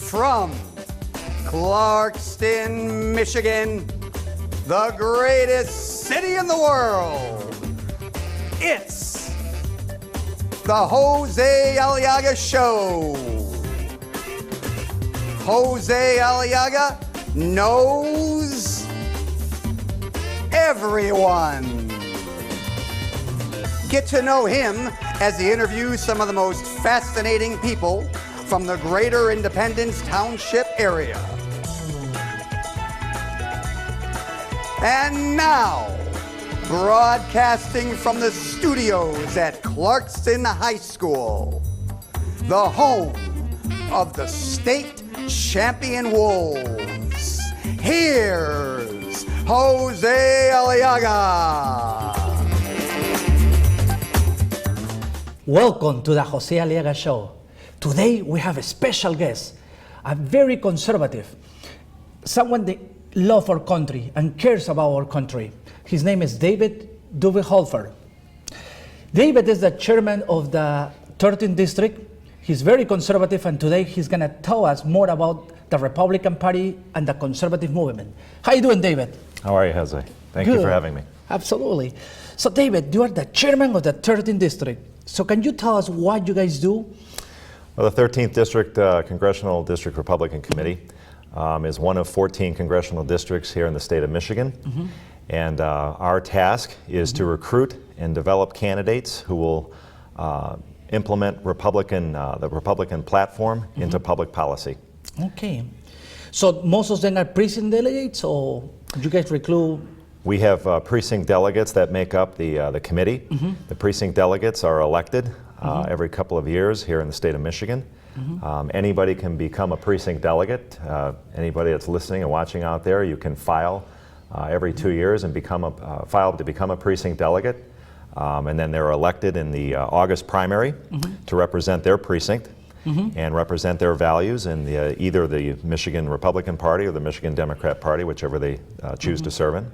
From Clarkston, Michigan, the greatest city in the world, it's the Jose Aliaga Show. Jose Aliaga knows everyone. Get to know him as he interviews some of the most fascinating people from the greater Independence Township area. And now, broadcasting from the studios at Clarkston High School, the home of the state champion Wolves, here's Jose Aliaga. Welcome to the Jose Aliaga Show. Today we have a special guest, a very conservative, someone that loves our country and cares about our country. His name is David Dudenhoefer. David is the chairman of the 13th District. He's very conservative, and today he's going to tell us more about the Republican Party and the conservative movement. How you doing, David? How are you, Jose? Thank you for having me. Absolutely. So, David, you are the chairman of the 13th District. So can you tell us what you guys do? Well, the 13th District Congressional District Republican Committee is one of 14 congressional districts here in the state of Michigan. Mm-hmm. And our task is to recruit and develop candidates who will implement the Republican platform into public policy. Okay. So most of them are precinct delegates, or you guys recruit? We have precinct delegates that make up the committee. Mm-hmm. The precinct delegates are elected every couple of years here in the state of Michigan. Mm-hmm. Anybody can become a precinct delegate. Anybody that's listening and watching out there, you can file every 2 years and file to become a precinct delegate. And then they're elected in the August primary to represent their precinct and represent their values in either the Michigan Republican Party or the Michigan Democrat Party, whichever they choose to serve in.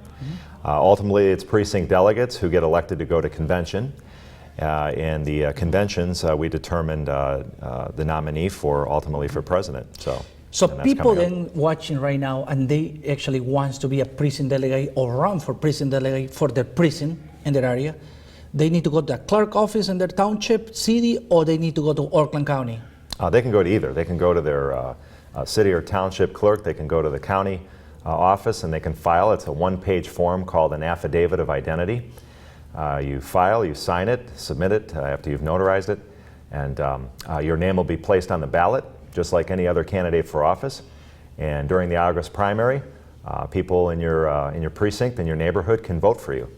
Ultimately, it's precinct delegates who get elected to go to convention. In the conventions, we determined the nominee ultimately for president. So people then watching right now, and they actually want to be a precinct delegate or run for precinct delegate for their precinct in their area, they need to go to the clerk office in their township, city, or they need to go to Oakland County? They can go to either. They can go to their city or township clerk. They can go to the county office and they can file. It's a one-page form called an affidavit of identity. You file, you sign it, submit it after you've notarized it, and your name will be placed on the ballot, just like any other candidate for office. And during the August primary, people in your precinct, in your neighborhood, can vote for you.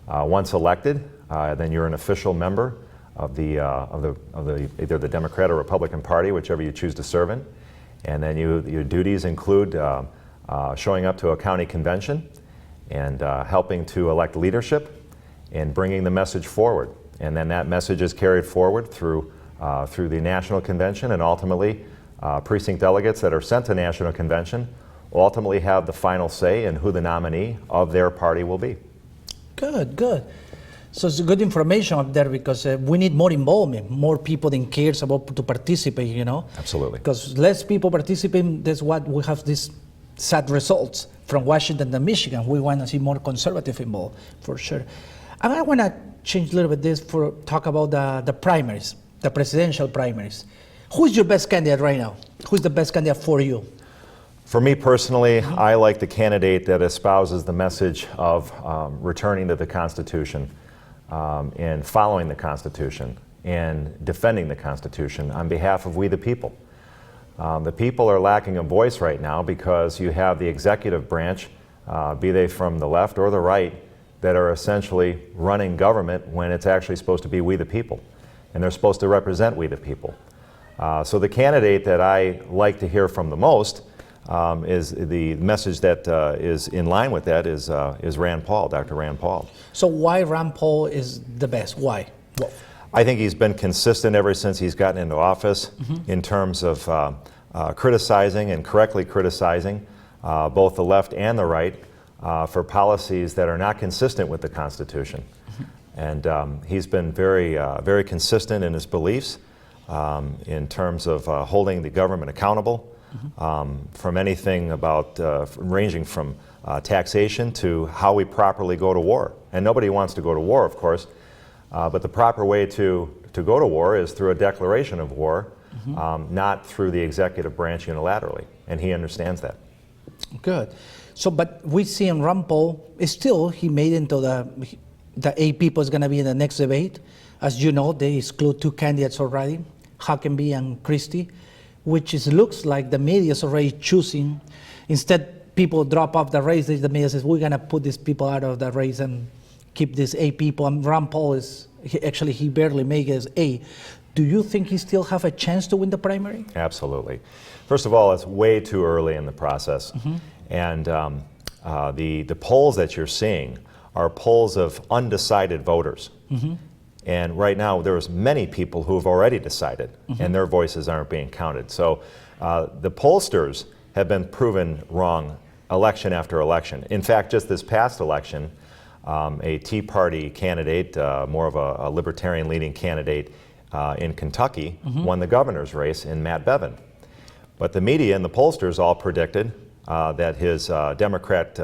Once elected, then you're an official member of either the Democrat or Republican Party, whichever you choose to serve in. And then your duties include showing up to a county convention and helping to elect leadership and bringing the message forward. And then that message is carried forward through the national convention, and ultimately precinct delegates that are sent to national convention will ultimately have the final say in who the nominee of their party will be. Good, good. So it's good information up there, because we need more involvement, more people that cares about to participate, you know? Absolutely. Because less people participate, that's what we have these sad results from Washington and Michigan. We want to see more conservative involved, for sure. And I want to change a little bit this for talk about the primaries, the presidential primaries. Who's your best candidate right now? Who's the best candidate for you? For me personally, I like the candidate that espouses the message of returning to the Constitution and following the Constitution and defending the Constitution on behalf of we the people. The people are lacking a voice right now because you have the executive branch, be they from the left or the right, that are essentially running government when it's actually supposed to be we the people. And they're supposed to represent we the people. So the candidate that I like to hear from the most is the message that is in line with that is Rand Paul, Dr. Rand Paul. So why Rand Paul is the best? Why? Well, I think he's been consistent ever since he's gotten into office in terms of criticizing and correctly criticizing both the left and the right for policies that are not consistent with the Constitution. And he's been very consistent in his beliefs in terms of holding the government accountable, from anything about ranging from taxation to how we properly go to war. And nobody wants to go to war, of course, but the proper way to go to war is through a declaration of war, not through the executive branch unilaterally. And he understands that. Good. So, but we see in Rand Paul, still he made into the 8 people is going to be in the next debate. As you know, they exclude 2 candidates already, Huckabee and Christie, which looks like the media is already choosing. Instead, people drop off the race. The media says, we're going to put these people out of the race and keep these 8 people. And Rand Paul he barely makes it as 8. Do you think he still have a chance to win the primary? Absolutely. First of all, it's way too early in the process. And the polls that you're seeing are polls of undecided voters. And right now, there's many people who have already decided, and their voices aren't being counted. So the pollsters have been proven wrong election after election. In fact, just this past election, a Tea Party candidate, more of a libertarian-leaning candidate in Kentucky, won the governor's race in Matt Bevin. But the media and the pollsters all predicted that his Democrat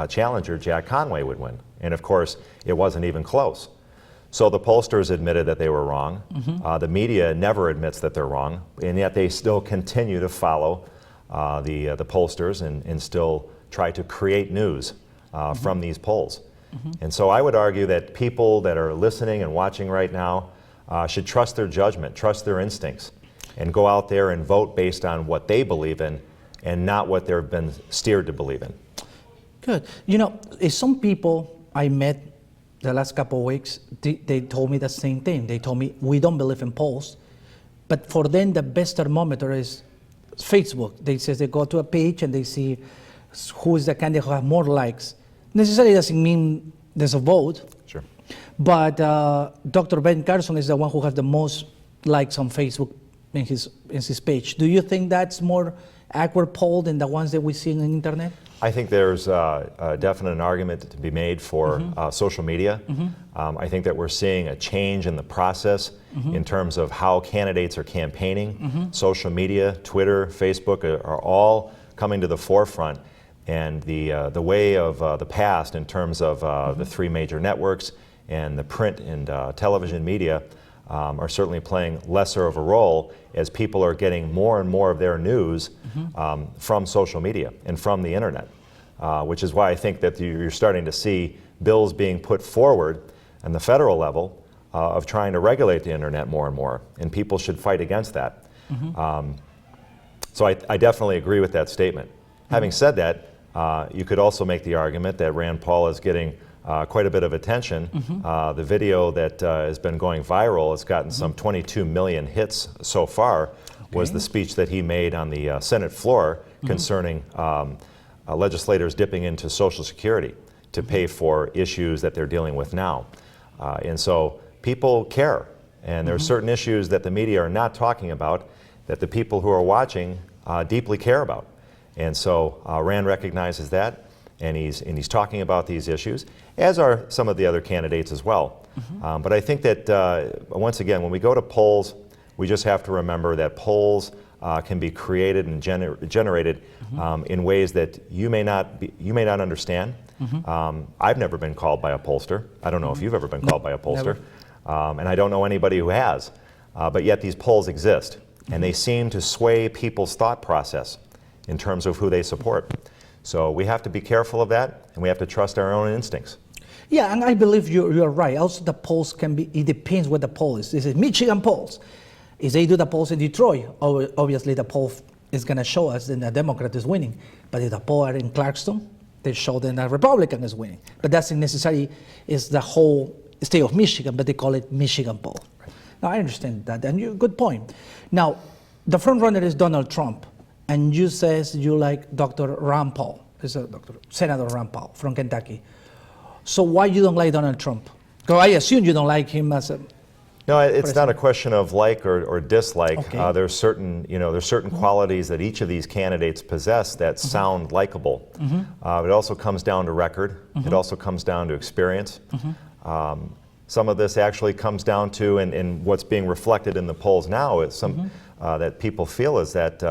challenger, Jack Conway, would win. And of course, it wasn't even close. So the pollsters admitted that they were wrong. The media never admits that they're wrong, and yet they still continue to follow the pollsters and still try to create news from these polls. And so I would argue that people that are listening and watching right now should trust their judgment, trust their instincts, and go out there and vote based on what they believe in and not what they've been steered to believe in. Good. You know, some people I met the last couple of weeks, they told me the same thing. They told me, we don't believe in polls, but for them the best thermometer is Facebook. They say they go to a page and they see who is the candidate who have more likes. Necessarily doesn't mean there's a vote. Sure. But Dr. Ben Carson is the one who has the most likes on Facebook in his page. Do you think that's more accurate poll than the ones that we see on the internet? I think there's a definite argument to be made for social media. I think that we're seeing a change in the process in terms of how candidates are campaigning. Social media, Twitter, Facebook are all coming to the forefront. And the way of the past in terms of the 3 major networks and the print and television media are certainly playing lesser of a role as people are getting more and more of their news from social media and from the internet, which is why I think that you're starting to see bills being put forward on the federal level of trying to regulate the internet more and more, and people should fight against that. So I definitely agree with that statement. Having said that, you could also make the argument that Rand Paul is getting quite a bit of attention. The video that has been going viral has gotten some 22 million hits so far, was the speech that he made on the Senate floor concerning legislators dipping into Social Security to pay for issues that they're dealing with now. And so people care, and there are certain issues that the media are not talking about that the people who are watching deeply care about. And so Rand recognizes that, and he's talking about these issues, as are some of the other candidates as well. But I think that, once again, when we go to polls, we just have to remember that polls can be created and generated in ways that you may not understand. I've never been called by a pollster. I don't know if you've ever been called by a pollster. And I don't know anybody who has. But yet these polls exist, and they seem to sway people's thought process in terms of who they support. So we have to be careful of that, and we have to trust our own instincts. Yeah, and I believe you're right. Also, the polls can be, it depends what the poll is. This is Michigan polls. If they do the polls in Detroit, obviously the poll is going to show us that the Democrat is winning. But if the poll are in Clarkston, they show that the Republican is winning. But that's not necessarily is the whole state of Michigan, but they call it Michigan poll. Right. Now, I understand that, and good point. Now, the front runner is Donald Trump. And you says you like Dr. Rand Paul, Senator Rand Paul from Kentucky. So why you don't like Donald Trump? Because I assume you don't like him as a No, it's president. not a question of like or dislike. Okay. There's certain qualities that each of these candidates possess that sound likable. It also comes down to record. It also comes down to experience. Some of this actually comes down to, and what's being reflected in the polls now is that people feel is that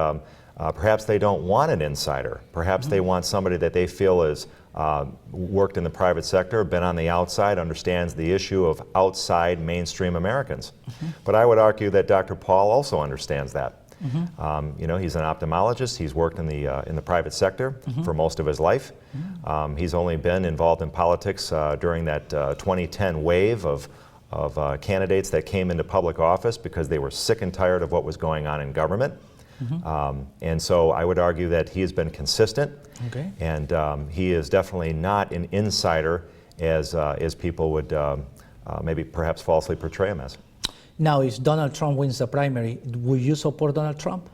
Perhaps they don't want an insider. Perhaps they want somebody that they feel has worked in the private sector, been on the outside, understands the issue of outside mainstream Americans. But I would argue that Dr. Paul also understands that. You know, he's an ophthalmologist. He's worked in the private sector for most of his life. He's only been involved in politics during that 2010 wave of candidates that came into public office because they were sick and tired of what was going on in government. And so I would argue that he has been consistent, and he is definitely not an insider as people would maybe perhaps falsely portray him as. Now, if Donald Trump wins the primary, will you support Donald Trump?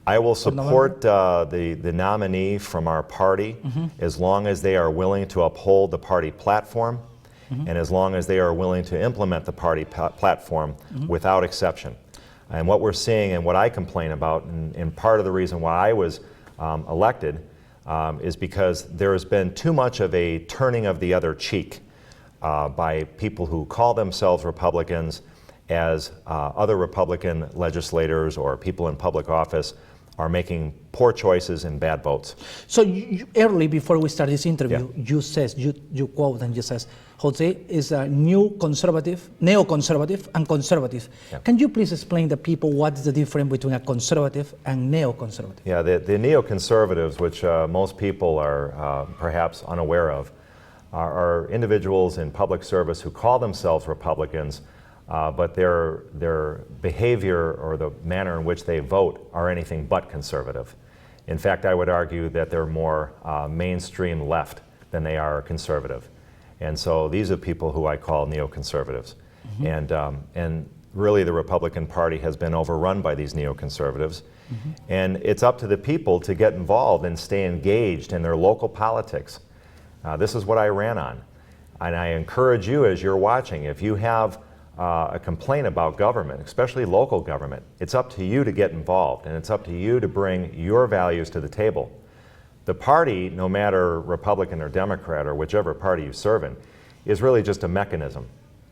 I will support the nominee from our party as long as they are willing to uphold the party platform and as long as they are willing to implement the party platform without exception. And what we're seeing and what I complain about, and part of the reason why I was elected, is because there has been too much of a turning of the other cheek by people who call themselves Republicans as other Republican legislators or people in public office are making poor choices and bad votes. So early before we start this interview, you quote and you says, Jose is a new conservative, neoconservative, and conservative. Can you please explain to people what is the difference between a conservative and neoconservative? Yeah, the neoconservatives, which most people are perhaps unaware of, are individuals in public service who call themselves Republicans, but their behavior or the manner in which they vote are anything but conservative. In fact, I would argue that they're more mainstream left than they are conservative. And so these are people who I call neoconservatives. And really the Republican Party has been overrun by these neoconservatives. And it's up to the people to get involved and stay engaged in their local politics. This is what I ran on. And I encourage you as you're watching, if you have a complaint about government, especially local government, it's up to you to get involved, and it's up to you to bring your values to the table. The party, no matter Republican or Democrat or whichever party you serve in, is really just a mechanism.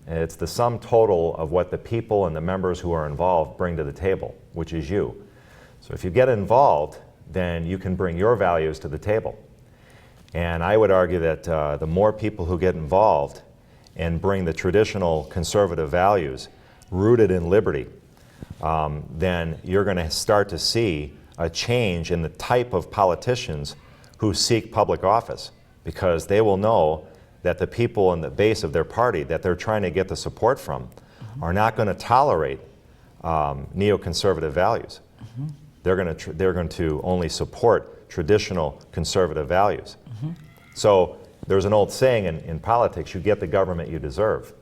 And it's the sum total of what the people and the members who are involved bring to the table, which is you. So if you get involved, then you can bring your values to the table. And I would argue that the more people who get involved and bring the traditional conservative values rooted in liberty, then you're going to start to see a change in the type of politicians who seek public office, because they will know that the people in the base of their party that they're trying to get the support from are not going to tolerate neoconservative values. They're going to only support traditional conservative values. So there's an old saying in politics, you get the government you deserve.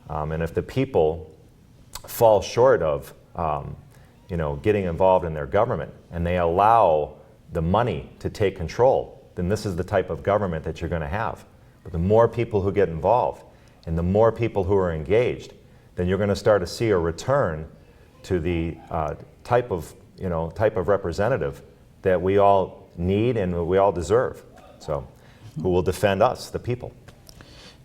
And if the people fall short of getting involved in their government and they allow the money to take control, then this is the type of government that you're going to have. But the more people who get involved and the more people who are engaged, then you're going to start to see a return to the type of representative that we all need and we all deserve. So, who will defend us, the people.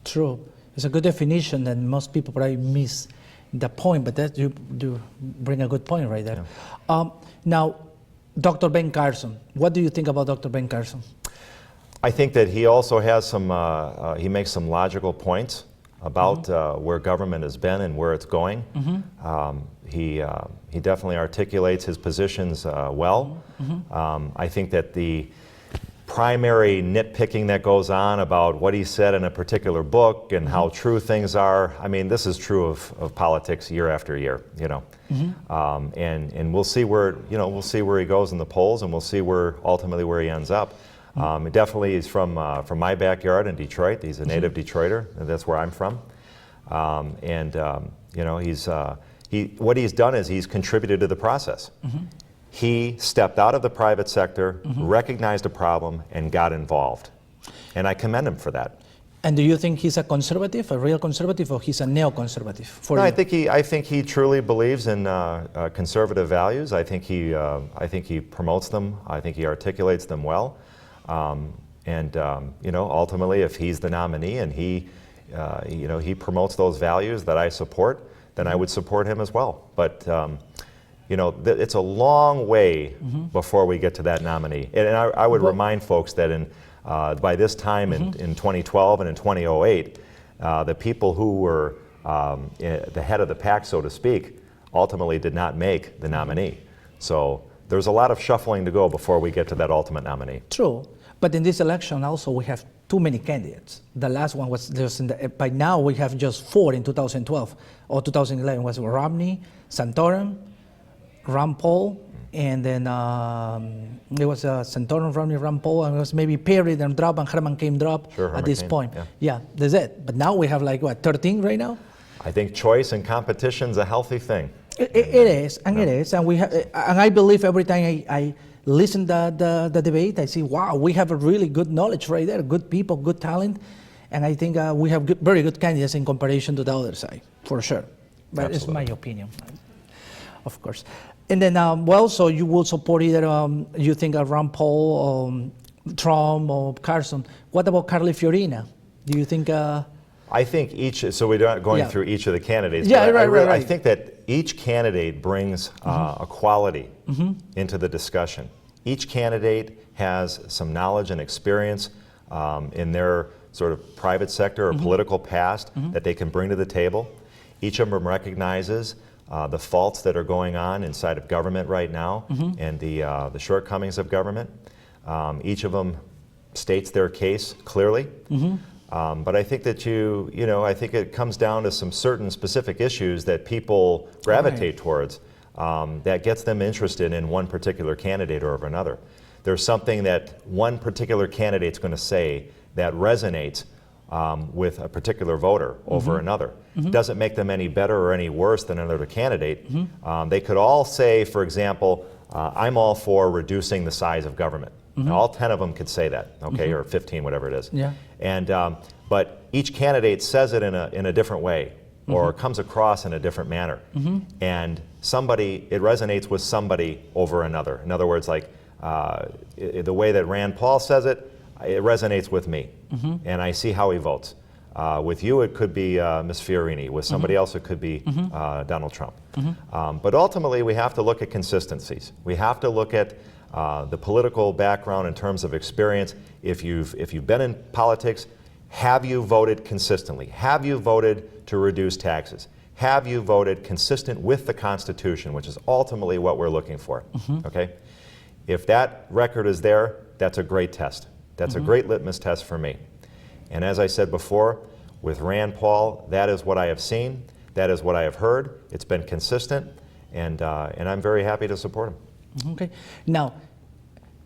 True. It's a good definition, and most people probably miss the point, but that you bring a good point right there. Yeah. Now, Dr. Ben Carson, what do you think about Dr. Ben Carson? I think that he also has he makes some logical points about where government has been and where it's going. He definitely articulates his positions well. I think that the primary nitpicking that goes on about what he said in a particular book and how true things are, I mean, this is true of politics year after year, and we'll see where he goes in the polls, and we'll see ultimately where he ends up. Definitely he's from my backyard in Detroit. He's a native Detroiter, and that's where I'm from. What he's done is he's contributed to the process. He stepped out of the private sector, recognized a problem, and got involved. And I commend him for that. And do you think he's a conservative, a real conservative, or he's a neoconservative? No, I think he truly believes in conservative values. I think he promotes them. I think he articulates them well. Ultimately, if he's the nominee and he promotes those values that I support, then I would support him as well. But you know, it's a long way before we get to that nominee. And I would remind folks that by this time in 2012 and in 2008, the people who were the head of the pack, so to speak, ultimately did not make the nominee. So there's a lot of shuffling to go before we get to that ultimate nominee. True, but in this election also we have too many candidates. The last one was just by now we have just 4 in 2012 or 2011 was Romney, Santorum, Rand Paul, and then it was Santorum, Romney, Rand Paul, and it was maybe Perry, then drop, and Herman came drop at this point. Yeah, that's it. But now we have like, what, 13 right now? I think choice and competition is a healthy thing. It is, and it is, and and I believe every time I listen to the debate, I see, wow, we have a really good knowledge right there, good people, good talent, and I think we have very good candidates in comparison to the other side, for sure. But It's my opinion, of course. And then, so you will support either, you think Rand Paul, Trump, or Carson. What about Carly Fiorina? Do you think... I think so we're not going through each of the candidates. Yeah, right. I think that each candidate brings a quality into the discussion. Each candidate has some knowledge and experience in their sort of private sector or political past that they can bring to the table. Each of them recognizes the faults that are going on inside of government right now and the shortcomings of government. Each of them states their case clearly. But I think that I think it comes down to some certain specific issues that people gravitate towards that gets them interested in one particular candidate or another. There's something that one particular candidate's going to say that resonates with a particular voter over another. Doesn't make them any better or any worse than another candidate. They could all say, for example, I'm all for reducing the size of government. And all 10 of them could say that, okay, or 15, whatever it is. Yeah. And but each candidate says it in a different way, or comes across in a different manner. And it resonates with somebody over another. In other words, like the way that Rand Paul says it, it resonates with me, and I see how he votes. With you, it could be Ms. Fiorini. With somebody else, it could be Donald Trump. But ultimately, we have to look at consistencies. We have to look at the political background in terms of experience. If you've been in politics, have you voted consistently? Have you voted to reduce taxes? Have you voted consistent with the Constitution, which is ultimately what we're looking for? Okay? If that record is there, that's a great test. That's a great litmus test for me. And as I said before, with Rand Paul, that is what I have seen. That is what I have heard. It's been consistent, and I'm very happy to support him. Okay. Now,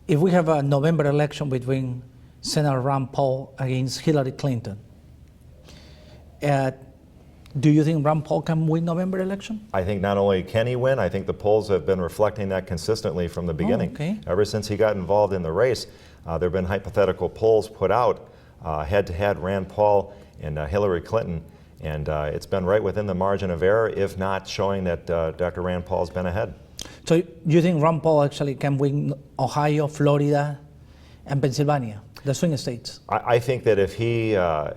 if we have a November election between Senator Rand Paul against Hillary Clinton, do you think Rand Paul can win November election? I think not only can he win, I think the polls have been reflecting that consistently from the beginning. Okay. Ever since he got involved in the race, there have been hypothetical polls put out head-to-head, Rand Paul and Hillary Clinton, and it's been right within the margin of error, if not showing that Dr. Rand Paul's been ahead. So you think Rand Paul actually can win Ohio, Florida, and Pennsylvania, the swing states? I think that if he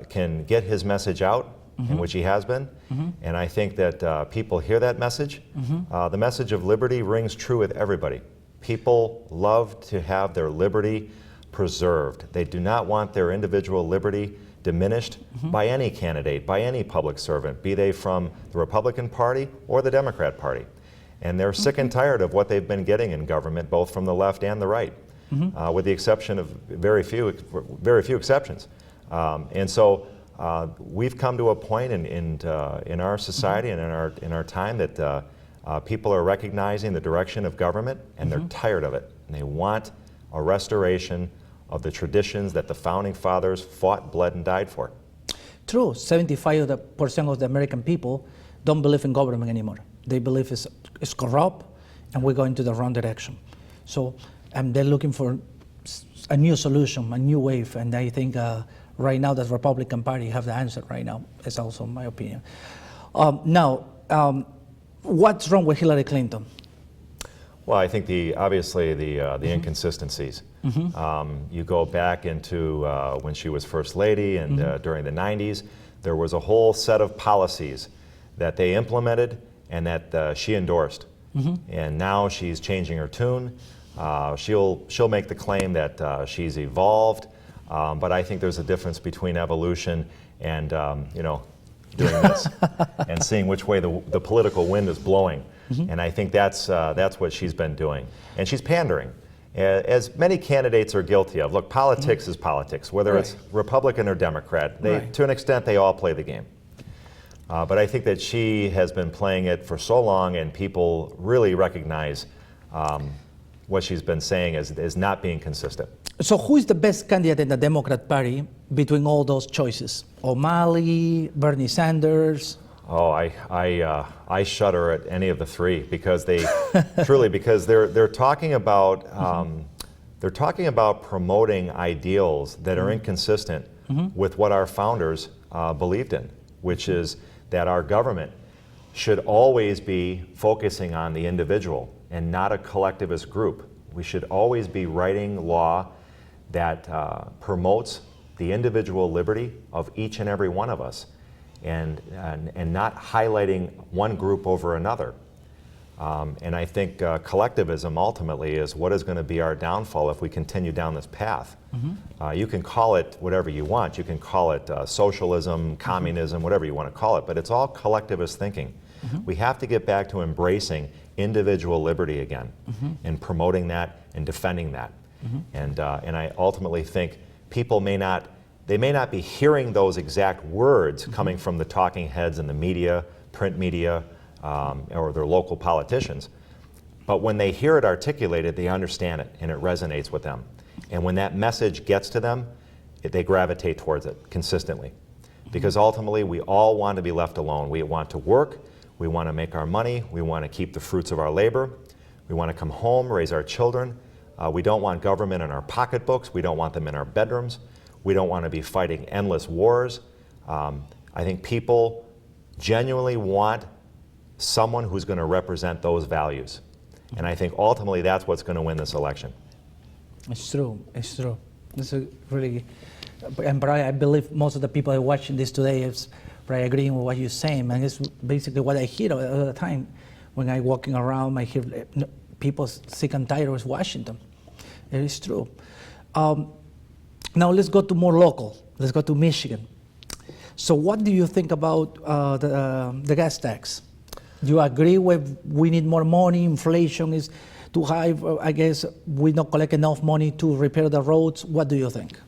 can get his message out, in which he has been, and I think that people hear that message, the message of liberty rings true with everybody. People love to have their liberty preserved. They do not want their individual liberty diminished by any candidate, by any public servant, be they from the Republican Party or the Democrat Party. And they're sick and tired of what they've been getting in government, both from the left and the right, with the exception of very few exceptions. And so we've come to a point in our society and in our time that people are recognizing the direction of government, and they're tired of it. And they want a restoration of the traditions that the Founding Fathers fought, bled, and died for. True, 75% of the American people don't believe in government anymore. They believe it's corrupt, and we're going to the wrong direction. So they're looking for a new solution, a new wave, and I think right now the Republican Party have the answer right now. It's also my opinion. Now, what's wrong with Hillary Clinton? Well, I think obviously the inconsistencies. You go back into when she was First Lady and during the 90s, there was a whole set of policies that they implemented and that she endorsed. And now she's changing her tune. She'll make the claim that she's evolved, but I think there's a difference between evolution and doing this and seeing which way the political wind is blowing. And I think that's what she's been doing. And she's pandering, as many candidates are guilty of. Look, politics is politics, whether it's Republican or Democrat. To an extent, they all play the game. But I think that she has been playing it for so long, and people really recognize what she's been saying is not being consistent. So who is the best candidate in the Democrat Party between all those choices? O'Malley, Bernie Sanders? Oh, I shudder at any of the three because they truly, because they're talking about promoting ideals that are inconsistent with what our founders believed in, which is that our government should always be focusing on the individual and not a collectivist group. We should always be writing law that promotes the individual liberty of each and every one of us, and not highlighting one group over another. And I think collectivism ultimately is what is going to be our downfall if we continue down this path. You can call it whatever you want. You can call it socialism, communism, whatever you want to call it, but it's all collectivist thinking. We have to get back to embracing individual liberty again and promoting that and defending that. And I ultimately think people may not be hearing those exact words coming from the talking heads in the media, print media, or their local politicians. But when they hear it articulated, they understand it and it resonates with them. And when that message gets to them, they gravitate towards it consistently. Because ultimately, we all want to be left alone. We want to work, we want to make our money, we want to keep the fruits of our labor, we want to come home, raise our children. We don't want government in our pocketbooks, we don't want them in our bedrooms, we don't want to be fighting endless wars. I think people genuinely want someone who's going to represent those values. And I think ultimately that's what's going to win this election. It's true, it's true. It's a really, and Brian, I believe most of the people that are watching this today is probably agreeing with what you're saying, and it's basically what I hear all the time. When I'm walking around, I hear people sick and tired of Washington. It is true. Now let's go to more local. Let's go to Michigan. So what do you think about the gas tax? Do you agree with we need more money, inflation is too high, I guess we don't collect enough money to repair the roads? What do you think?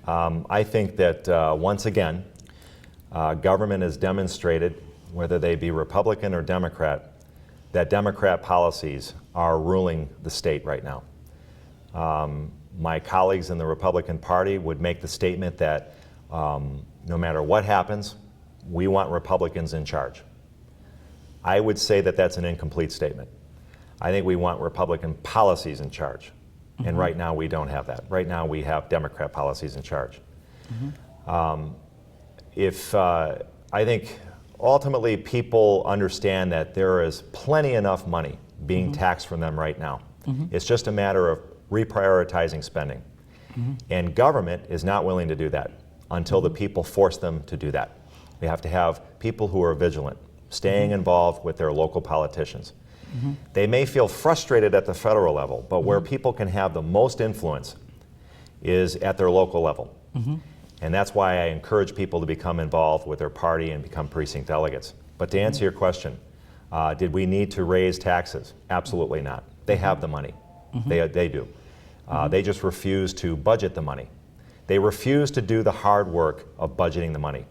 I think that once again, government has demonstrated, whether they be Republican or Democrat, that Democrat policies are ruling the state right now. My colleagues in the Republican Party would make the statement that no matter what happens, we want Republicans in charge. I would say that that's an incomplete statement. I think we want Republican policies in charge. And right now we don't have that. Right now we have Democrat policies in charge. I think ultimately people understand that there is plenty enough money being taxed from them right now. It's just a matter of reprioritizing spending. And government is not willing to do that until the people force them to do that. We have to have people who are vigilant, staying involved with their local politicians. They may feel frustrated at the federal level, but where people can have the most influence is at their local level. And that's why I encourage people to become involved with their party and become precinct delegates. But to answer your question, did we need to raise taxes? Absolutely not. They have the money. They do. They just refuse to budget the money. They refuse to do the hard work of budgeting the money.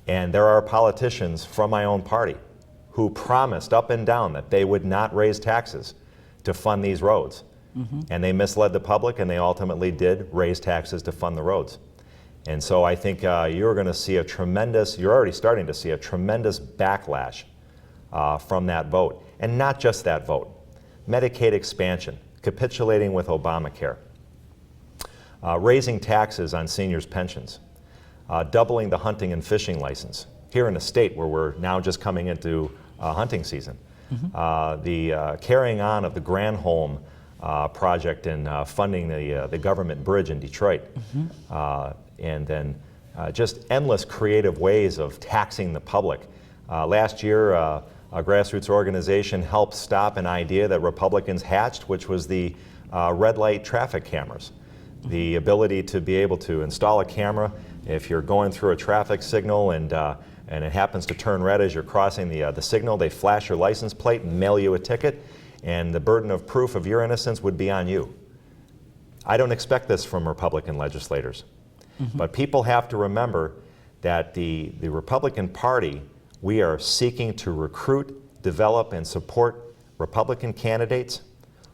And there are politicians from my own party who promised up and down that they would not raise taxes to fund these roads. And they misled the public, and they ultimately did raise taxes to fund the roads. And so I think you're going to see you're already starting to see a tremendous backlash from that vote. And not just that vote. Medicaid expansion, capitulating with Obamacare, raising taxes on seniors' pensions, doubling the hunting and fishing license here in a state where we're now just coming into hunting season, the carrying on of the Granholm project and funding the government bridge in Detroit, and then just endless creative ways of taxing the public. Last year, a grassroots organization helped stop an idea that Republicans hatched, which was the red light traffic cameras. The ability to be able to install a camera if you're going through a traffic signal and it happens to turn red as you're crossing the signal, they flash your license plate and mail you a ticket, and the burden of proof of your innocence would be on you. I don't expect this from Republican legislators. But people have to remember that the Republican Party, we are seeking to recruit, develop, and support Republican candidates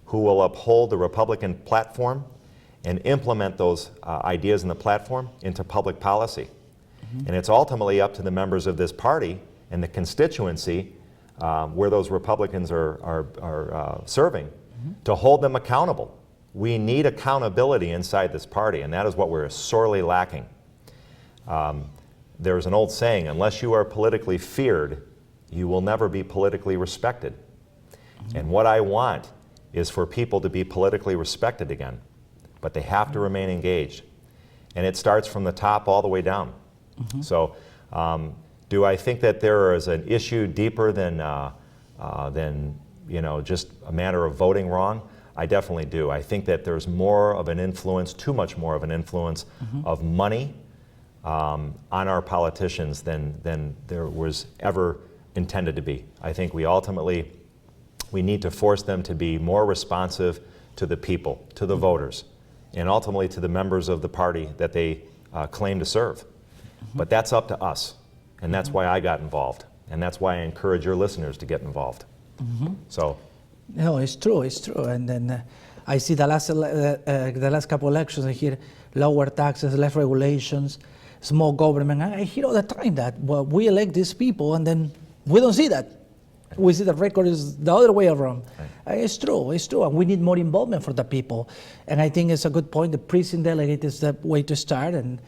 who will uphold the Republican platform and implement those ideas in the platform into public policy. And it's ultimately up to the members of this party and the constituency where those Republicans are serving to hold them accountable. We need accountability inside this party, and that is what we're sorely lacking. There's an old saying, unless you are politically feared, you will never be politically respected. And what I want is for people to be politically respected again, but they have to remain engaged. And it starts from the top all the way down. So do I think that there is an issue deeper than just a matter of voting wrong? I definitely do. I think that there's more of an influence, too much more of an influence of money on our politicians than there was ever intended to be. I think we need to force them to be more responsive to the people, to the voters, and ultimately to the members of the party that they claim to serve. But that's up to us, and that's why I got involved, and that's why I encourage your listeners to get involved. So. No, it's true, and then I see the last couple elections, I hear lower taxes, less regulations, small government. I hear all the time that, well, we elect these people and then we don't see that. We see the record is the other way around. Right. It's true, and we need more involvement for the people. And I think it's a good point. The precinct delegate is the way to start, and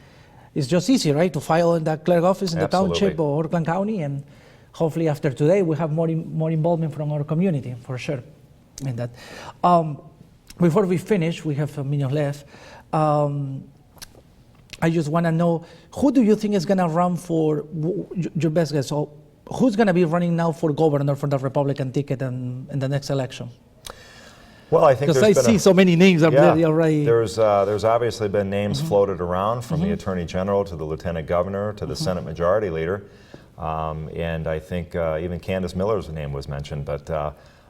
it's just easy, right, to file in the clerk office in the township or Oakland County, and hopefully after today we have more involvement from our community, for sure. In that. Before we finish, we have a minute left. I just want to know, who do you think is going to run for, your best guess, so who's going to be running now for governor for the Republican ticket in the next election? Well, I think because I see so many names already. There's obviously been names floated around from the Attorney General to the Lieutenant Governor to the Senate Majority Leader, and I think even Candace Miller's name was mentioned. But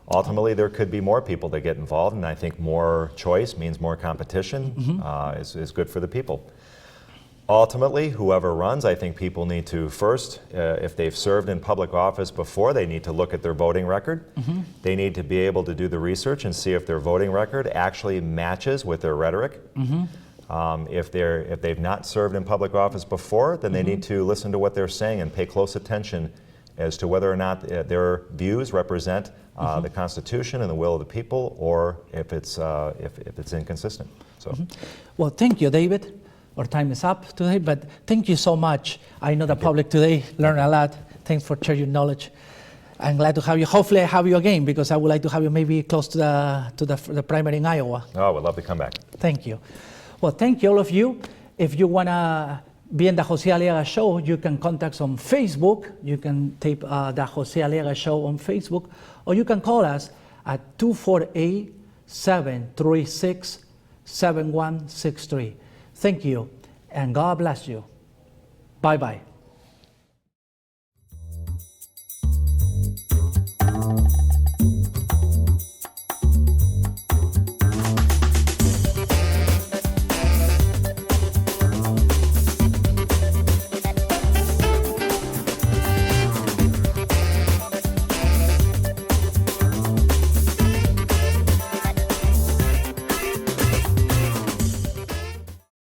ultimately, there could be more people that get involved, and I think more choice means more competition is good for the people. Ultimately, whoever runs, I think people need to first, if they've served in public office before, they need to look at their voting record. They need to be able to do the research and see if their voting record actually matches with their rhetoric. If they've not served in public office before, then they need to listen to what they're saying and pay close attention as to whether or not their views represent the Constitution and the will of the people, or if it's inconsistent. So, well, thank you, David. Our time is up today, but thank you so much. I know the public today learned a lot. Thanks for sharing your knowledge. I'm glad to have you. Hopefully, I have you again, because I would like to have you maybe close to the primary in Iowa. Oh, we'd love to come back. Thank you. Well, thank you, all of you. If you want to be in the Jose Aliaga Show, you can contact us on Facebook. You can tape the Jose Aliaga Show on Facebook, or you can call us at 248-736-7163. Thank you, and God bless you. Bye-bye.